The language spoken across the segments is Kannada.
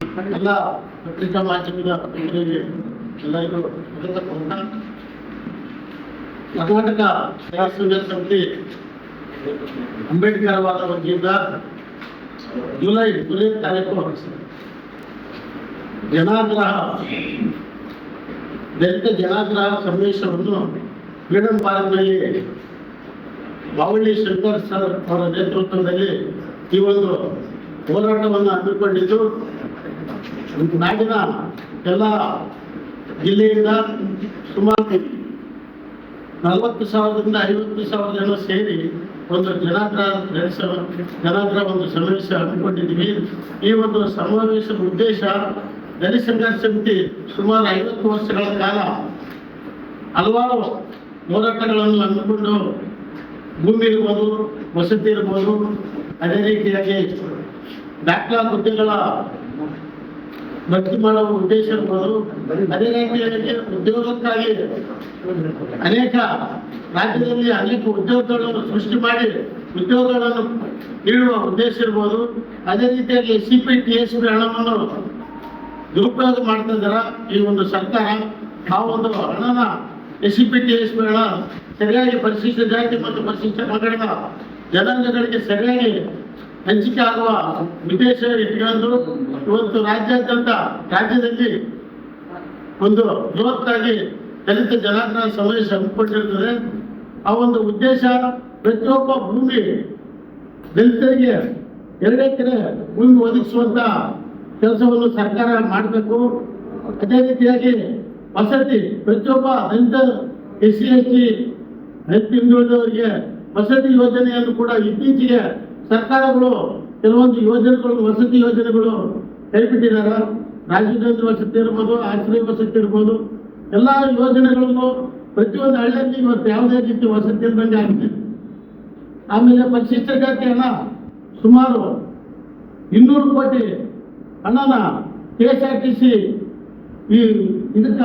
ಎಲ್ಲ ಪತ್ರಿಕಾ ಮಾಧ್ಯಮದ ಮಿತ್ರರಿಗೆ ಎಲ್ಲರಿಗೂ ಕರ್ನಾಟಕ ಸೇವಾ ಸಂಘ ಸಮಿತಿ ಅಂಬೇಡ್ಕರ್ ವಾದ ವತಿಯಿಂದ ಜುಲೈ ತಾರೀಕು ಜನಾಗ್ರಹ ದಲಿತ ಜನಾಗ್ರಹ ಸಮಾವೇಶವನ್ನು ಫ್ರೀಡಂ ಪಾರ್ಕ್ನಲ್ಲಿ ಬಾವಳ್ಳಿ ಶಂಕರ್ ಸರ್ ಅವರ ನೇತೃತ್ವದಲ್ಲಿ ಈ ಒಂದು ಹೋರಾಟವನ್ನು ಹಮ್ಮಿಕೊಂಡಿದ್ದು ನಾಡಿನ ಎಲ್ಲ ಜಿಲ್ಲೆಯಿಂದ ಸುಮಾರು 40,000ರಿಂದ 50,000 ಜನ ಸೇರಿ ಒಂದು ಜನಾಗ್ರಹ ಒಂದು ಸಮಾವೇಶ ಹಮ್ಮಿಕೊಂಡಿದ್ದೀವಿ. ಈ ಒಂದು ಸಮಾವೇಶದ ಉದ್ದೇಶ ದಲಿತ ಸಂಘರ್ಷ ಸಮಿತಿ ಸುಮಾರು 50 ವರ್ಷಗಳ ಕಾಲ ಹಲವಾರು ಹೋರಾಟಗಳನ್ನು ಹಮ್ಮಿಕೊಂಡು ಭೂಮಿ ಇರ್ಬೋದು, ವಸತಿ ಇರ್ಬೋದು, ಅದೇ ರೀತಿಯಾಗಿ ಡಾಕ್ಟರ್ ಹುದ್ದೆಗಳ ಭರ್ತಿ ಮಾಡುವ ಉದ್ದೇಶ ಇರ್ಬೋದು, ಅದೇ ರೀತಿಯಾಗಿ ಉದ್ಯೋಗಕ್ಕಾಗಿ ಅನೇಕ ರಾಜ್ಯದಲ್ಲಿ ಅನೇಕ ಉದ್ಯೋಗಗಳನ್ನು ಸೃಷ್ಟಿ ಮಾಡಿ ಉದ್ಯೋಗಗಳನ್ನು ನೀಡುವ ಉದ್ದೇಶ ಇರ್ಬೋದು. ಅದೇ ರೀತಿಯಾಗಿ SCP TSP ಹಣವನ್ನು ದುರುಪಯೋಗ ಮಾಡ್ತಾ ಇದ್ದಾರೆ ಈ ಒಂದು ಸರ್ಕಾರ. ಆ ಒಂದು ಹಣನ SCP TSP ಹಣ ಸರಿಯಾಗಿ ಪರಿಶಿಷ್ಟ ಜಾತಿ ಮತ್ತು ಪರಿಶಿಷ್ಟ ಪಂಗಡದ ಜನಾಂಗಗಳಿಗೆ ಸರಿಯಾಗಿ ಹಂಚಿಕೆ ಆಗುವ ಉದ್ದೇಶ ಇಟ್ಕೊಂಡು ಇವತ್ತು ರಾಜ್ಯದಲ್ಲಿ ಒಂದು ಬೃಹತ್ತಾಗಿ ದಲಿತ ಜನಾಗ್ರಹ ಸಮಾವೇಶ ಹಮ್ಮಿಕೊಂಡಿರ್ತದೆ. ಆ ಒಂದು ಉದ್ದೇಶ ಪ್ರತಿಯೊಬ್ಬ ಭೂಮಿ ದಲಿತರಿಗೆ 2 ಎಕರೆ ಭೂಮಿ ಒದಗಿಸುವಂತ ಕೆಲಸವನ್ನು ಸರ್ಕಾರ ಮಾಡಬೇಕು. ಅದೇ ರೀತಿಯಾಗಿ ವಸತಿ ಪ್ರತಿಯೊಬ್ಬ ದಲಿತ SC ST ದಲಿತ ಹಿಂದುಳಿದವರಿಗೆ ವಸತಿ ಯೋಜನೆಯನ್ನು ಕೂಡ ಇತ್ತೀಚೆಗೆ ಸರ್ಕಾರಗಳು ಕೆಲವೊಂದು ಯೋಜನೆಗಳು ವಸತಿ ಯೋಜನೆಗಳು ಕೈಬಿಟ್ಟಿದ್ದಾರೆ. ರಾಜಧಾನಿ ವಸತಿ ಇರ್ಬೋದು, ಆಶ್ರಯ ವಸತಿ ಇರ್ಬೋದು, ಎಲ್ಲ ಯೋಜನೆಗಳನ್ನು ಪ್ರತಿಯೊಂದು ಹಳ್ಳಿಯಲ್ಲಿ ಇವತ್ತು ಯಾವುದೇ ರೀತಿ ವಸತಿ ಇದ್ದಂಗೆ ಆಗಿದೆ. ಆಮೇಲೆ ಪರಿಶಿಷ್ಟ ಜಾತಿ ಹಣ ಸುಮಾರು 200 ಕೋಟಿ ಹಣನ KSRTC ಇದಕ್ಕ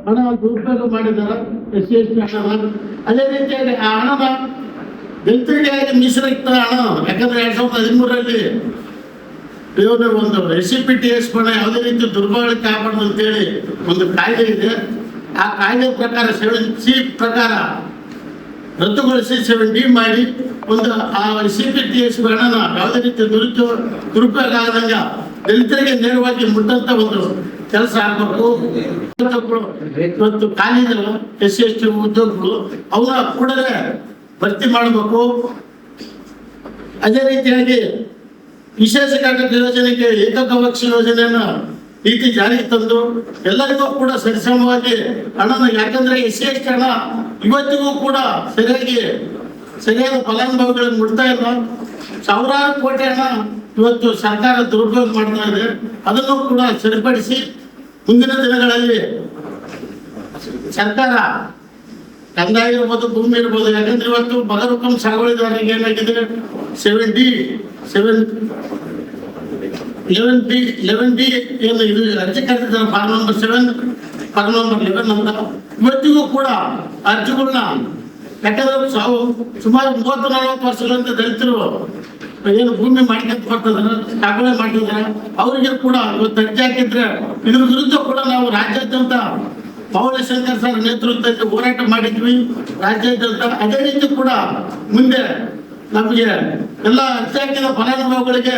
ಹಣ ದುರುಪಯೋಗ ಮಾಡಿದ್ದಾರೆ SC ST ಹಣ. ಅದೇ ರೀತಿಯಾಗಿ ಆ ಹಣದ ದಲಿತರಿಗೆ ಮೀಸಲಿಟ್ಟ ಹಣ, ಯಾಕಂದ್ರೆ 2013ರಲ್ಲಿ ಒಂದು SCP TSP ಹಣ ಯಾವುದೇ ರೀತಿ ದುರ್ಬಳಕೆ ಆಗಬಾರ್ದು ಅಂತೇಳಿ ಒಂದು ಕಾಯ್ದೆ ಇದೆ. ಆ ಕಾಯ್ದೆ ಪ್ರಕಾರ 7C ಪ್ರಕಾರ ರದ್ದುಗೊಳಿಸಿ 7D ಮಾಡಿ ಒಂದು ಆ SCP TSP ಹಣನ ಯಾವುದೇ ರೀತಿ ದುರುಪಯೋಗ ಆಗದಂಗ ದಲಿತರಿಗೆ ನೇರವಾಗಿ ಮುಟ್ಟಂತ ಒಂದು ಕೆಲಸ ಆಗಬೇಕು. ಇವತ್ತು ಖಾಲಿಗಳು SC ST ಉದ್ಯೋಗಗಳು ಅವನ್ನ ಕೂಡಲೇ ಭರ್ತಿ ಮಾಡಬೇಕು. ಅದೇ ರೀತಿಯಾಗಿ ವಿಶೇಷ ಘಟಕ ಯೋಜನೆಗೆ ಏಕಗವಾಕ್ಷ ಯೋಜನೆಯನ್ನು ರೀತಿ ಜಾರಿಗೆ ತಂದು ಎಲ್ಲರಿಗೂ ಕೂಡ ಸರಿಸಮವಾಗಿ ಹಣನ, ಯಾಕಂದ್ರೆ SC ST ಹಣ ಇವತ್ತಿಗೂ ಕೂಡ ಸರಿಯಾದ ಫಲಾನುಭವಿಗಳನ್ನು ಮುಟ್ತಾ ಇಲ್ಲ. ಸಾವಿರಾರು ಕೋಟಿ ಹಣ ಇವತ್ತು ಸರ್ಕಾರ ದುರುಪಯೋಗ ಮಾಡ್ತಾ ಇದೆ. ಅದನ್ನು ಕೂಡ ಸರಿಪಡಿಸಿ ಮುಂದಿನ ದಿನಗಳಲ್ಲಿ ಸರ್ಕಾರ ಕಂದಾಯ ಇರ್ಬೋದು, ಭೂಮಿ ಇರ್ಬೋದು, ಯಾಕಂದ್ರೆ ಇವತ್ತು ಬಗರುಕಂ ಸಾಗುವಳಿದಾರರಿಗೆ ಏನಾಗಿದೆ 11D ಏನು ಇದು ಅರ್ಜಿ ಕರೆದಿದ್ದಾರೆ ಫಾರ್ಮ್ ನಂಬರ್ 7, ಫಾರ್ಮ್ ನಂಬರ್ 11 ಅಂತ. ಇವತ್ತಿಗೂ ಕೂಡ ಅರ್ಜಿಗಳನ್ನ, ಯಾಕಂದ್ರೆ ಸುಮಾರು 30-40 ವರ್ಷಗಳಿಂದ ದಲಿತರು ಏನು ಭೂಮಿ ಮಾಡ್ಕೊಂತ ಬರ್ತಿದ್ದಾರೆ, ಸಾಗುವಳಿ ಮಾಡ್ತಿದ್ದಾರೆ. ಅವರಿಗೆ ಕೂಡ ಇವತ್ತು ಅರ್ಜಿ ಹಾಕಿದ್ರೆ ಇದ್ರ ವಿರುದ್ಧ ಕೂಡ ನಾವು ರಾಜ್ಯಾದ್ಯಂತ ಬಾವಳ್ಳಿ ಶಂಕರ್ ಸರ್ ನೇತೃತ್ವದಲ್ಲಿ ಹೋರಾಟ ಮಾಡಿದ್ವಿ ರಾಜ್ಯಾದ್ಯಂತ. ಅದೇ ರೀತಿ ಕೂಡ ಮುಂದೆ ನಮಗೆ ಎಲ್ಲ ಅರ್ಜಿ ಹಾಕಿದ ಫಲಾನುಭವಿಗಳಿಗೆ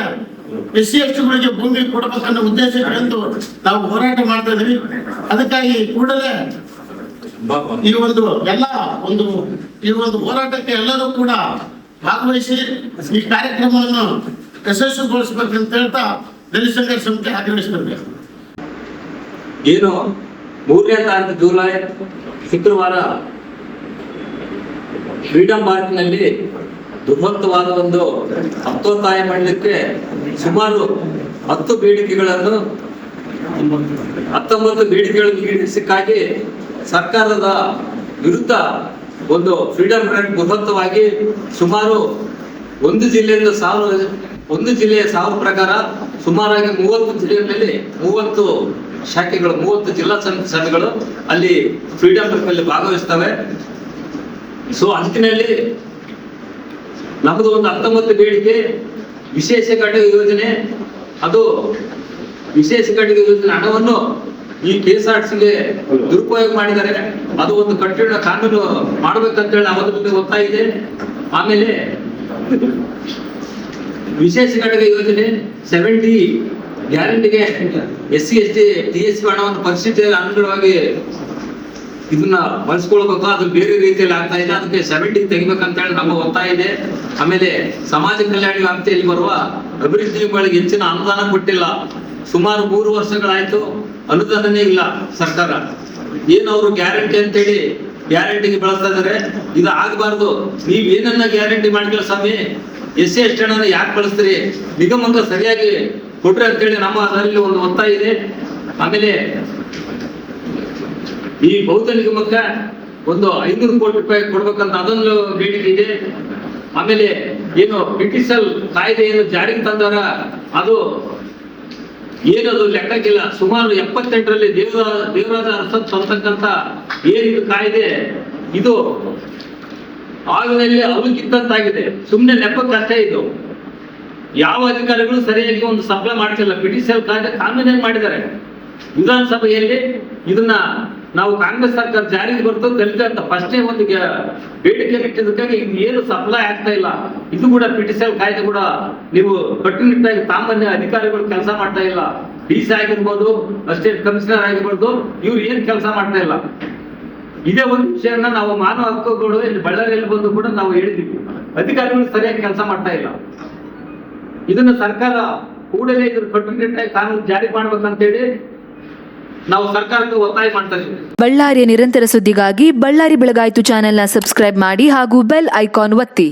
SC STಗಳಿಗೆ ಭೂಮಿ ಕೊಡಬೇಕನ್ನೋ ಉದ್ದೇಶ ಎಂದು ನಾವು ಹೋರಾಟ ಮಾಡ್ತಾ ಇದ್ವಿ. ಅದಕ್ಕಾಗಿ ಕೂಡಲೇ ಈ ಒಂದು ಹೋರಾಟಕ್ಕೆ ಎಲ್ಲರೂ ಕೂಡ ಭಾಗವಹಿಸಿ ಈ ಕಾರ್ಯಕ್ರಮವನ್ನು ಯಶಸ್ವಿಗೊಳಿಸಬೇಕಂತ ಹೇಳ್ತಾ ದಲಿತ ಸಂಘರ್ಷ ಸಮಿತಿ ಆಗ್ರಹಿಸ್ತದೆ. ಏನು 3ನೇ ತಾರೀಕು ಜುಲೈ ಶುಕ್ರವಾರ ಫ್ರೀಡಂ ಪಾರ್ಕ್ನಲ್ಲಿ ಬೃಹತ್ತವಾದ ಒಂದು ಹತ್ತೊತ್ತಾಯ ಮಾಡಲಿಕ್ಕೆ ಸುಮಾರು 19 ಬೇಡಿಕೆಗಳನ್ನು ಈಡೇರಿಸಕ್ಕಾಗಿ ಸರ್ಕಾರದ ವಿರುದ್ಧ ಒಂದು ಫ್ರೀಡಂ ಫ್ರಂಟ್ ಬೃಹತ್ತವಾಗಿ ಸುಮಾರು ಒಂದು ಜಿಲ್ಲೆಯ 1000 ಪ್ರಕಾರ ಸುಮಾರಾಗಿ 30 ಜಿಲ್ಲೆಯಲ್ಲಿ 30 ಶಾಖೆಗಳು, 30 ಜಿಲ್ಲಾ ಸಂಘಗಳು ಅಲ್ಲಿ ಫ್ರೀಡಂ ಫ್ರಂಟ್ ಭಾಗವಹಿಸ್ತವೆ. ಸೊ ಅಂತಿನಲ್ಲಿ ನಮ್ಮದು ಒಂದು 19 ಬೇಡಿಕೆ ವಿಶೇಷ ಘಟಕ ಯೋಜನೆ, ಅದು ವಿಶೇಷ ಘಟಕ ಯೋಜನೆ ಹಣವನ್ನು ಈ KSRTCಗೆ ದುರುಪಯೋಗ ಮಾಡಿದ್ದಾರೆ. ಅದು ಒಂದು ಕಠಿಣ ಕಾನೂನು ಮಾಡ್ಬೇಕಂತೇಳಿ ಅವರ ಬಗ್ಗೆ ಒತ್ತಾಯ ಇದೆ. ಆಮೇಲೆ ವಿಶೇಷ ಘಟಕ ಯೋಜನೆ 70 ಗ್ಯಾರಂಟಿಗೆ SC ST TSP ಹಣವನ್ನು ಪರಿಸ್ಥಿತಿ ಅನುಗುಣವಾಗಿ ಇದನ್ನ ಬಳಸ್ಕೊಳ್ಬೇಕು. ಅದು ಬೇರೆ ರೀತಿಯಲ್ಲಿ ಆಗ್ತಾ ಇದೆ. ಅದಕ್ಕೆ 70 ತೆಗಿಬೇಕಂತ ಹೇಳಿ ನಮ್ಮ ಒತ್ತಾಯ ಇದೆ. ಆಮೇಲೆ ಸಮಾಜ ಕಲ್ಯಾಣ ವ್ಯಾಪ್ತಿಯಲ್ಲಿ ಬರುವ ಅಭಿವೃದ್ಧಿಗಳಿಗೆ ಹೆಚ್ಚಿನ ಅನುದಾನ ಕೊಟ್ಟಿಲ್ಲ. ಸುಮಾರು 3 ವರ್ಷಗಳಾಯ್ತು, ಅನುದಾನನೇ ಇಲ್ಲ ಸರ್ಕಾರ. ಏನು ಅವರು ಗ್ಯಾರಂಟಿ ಅಂತೇಳಿ ಗ್ಯಾರಂಟಿಗೆ ಬಳಸ್ತಾ ಇದಾರೆ. ಇದು ಆಗಬಾರ್ದು. ನೀವ್ ಏನನ್ನ ಗ್ಯಾರಂಟಿ ಮಾಡ್ಕೊಳ್ಳ ಸ್ವಾಮಿ, SC ST ಹಣನ ಯಾಕೆ ಬಳಸ್ತೀರಿ? ನಿಗಮಕ್ಕೆ ಸರಿಯಾಗಿ ಕೊಟ್ರೆ ಅಂತೇಳಿ ನಮ್ಮ ಅದರಲ್ಲಿ ಒಂದು ಒತ್ತಾಯ ಇದೆ. ಆಮೇಲೆ ಈ ಬೌದ್ಧ ನಿಗಮಕ್ಕೆ ಒಂದು 500 ಕೋಟಿ ರೂಪಾಯಿ ಕೊಡ್ಬೇಕಂತ ಅದೊಂದು ಬೇಡಿಕೆ ಇದೆ. ಆಮೇಲೆ ಏನು ಬ್ರಿಟಿಷಲ್ ಕಾಯ್ದೆ ಏನು ಜಾರಿಗೆ ತಂದಾರ ಅದು ಏನದು ಲೆಕ್ಕಕ್ಕಿಲ್ಲ. ಸುಮಾರು 78ರಲ್ಲಿ ದೇವರಾಜ ಅರಸತ್ ಅಂತಕ್ಕಂಥ ಏನಿದು ಕಾಯ್ದೆ ಇದು ಆಗಿನಲ್ಲಿ ಅವಲಕ್ಕಿದ್ದಂತಾಗಿದೆ. ಸುಮ್ಮನೆ ನೆಪಕ್ಕಷ್ಟೇ ಇದು. ಯಾವ ಅಧಿಕಾರಿಗಳು ಸರಿಯಾಗಿ ಒಂದು ಸಪ್ಲೈ ಮಾಡ್ತಿಲ್ಲ. ಬ್ರಿಟಿಷರ್ ಕಾಯ್ದೆ ಕಾನೂನೇನು ಮಾಡಿದ್ದಾರೆ. ವಿಧಾನಸಭೆಯಲ್ಲಿ ಇದನ್ನ ನಾವು ಕಾಂಗ್ರೆಸ್ ಸರ್ಕಾರ ಜಾರಿಗೆ ಬರ್ತು ದಲಿತ ಅಂತ ಫಸ್ಟೇ ಒಂದು ಬೇಡಿಕೆ ಇಟ್ಟಿದ್ದಕ್ಕಾಗಿ ಏನು ಸಪ್ಲೈ ಆಗ್ತಾ ಇಲ್ಲ. ಇದು ಕೂಡ ಬ್ರಿಟಿಷರ್ ಕಾಯ್ದೆ ಕೂಡ ನೀವು ಕಟ್ಟುನಿಟ್ಟಾಗಿ ಸಾಮಾನ್ಯ ಅಧಿಕಾರಿಗಳು ಕೆಲಸ ಮಾಡ್ತಾ ಇಲ್ಲ. DC ಆಗಿರ್ಬೋದು, ಅಸಿಸ್ಟೆಂಟ್ ಕಮಿಷನರ್ ಆಗಿರ್ಬೋದು, ಇವ್ರು ಏನ್ ಕೆಲಸ ಮಾಡ್ತಾ ಇಲ್ಲ. ಇದೇ ಒಂದು ವಿಷಯನ ನಾವು ಮಾನವ ಹಕ್ಕುಗಳು ಇಲ್ಲಿ ಬಳ್ಳಾರಿಯಲ್ಲಿ ಬಂದು ಕೂಡ ನಾವು ಹೇಳಿದ್ವಿ. ಅಧಿಕಾರಿಗಳು ಸರಿಯಾಗಿ ಕೆಲಸ ಮಾಡ್ತಾ ಇಲ್ಲ. ಇದನ್ನ ಸರ್ಕಾರ ಕೂಡಲೇ ಇದ್ರ ಕಟ್ಟುನಿಟ್ಟಾಗಿ ಕಾನೂನು ಜಾರಿ ಮಾಡ್ಬೇಕಂತೇಳಿ ನಾವು ಸರ್ಕಾರಕ್ಕೆ ಒತ್ತಾಯ ಮಾಡ್ತಾ ಇದ್ದೀವಿ. ಬಳ್ಳಾರಿಯ ನಿರಂತರ ಸುದ್ದಿಗಾಗಿ ಬಳ್ಳಾರಿ ಬೆಳಗಾಯಿತು ಚಾನೆಲ್ನ ಸಬ್ಸ್ಕ್ರೈಬ್ ಮಾಡಿ ಹಾಗೂ ಬೆಲ್ ಐಕಾನ್ ಒತ್ತಿ.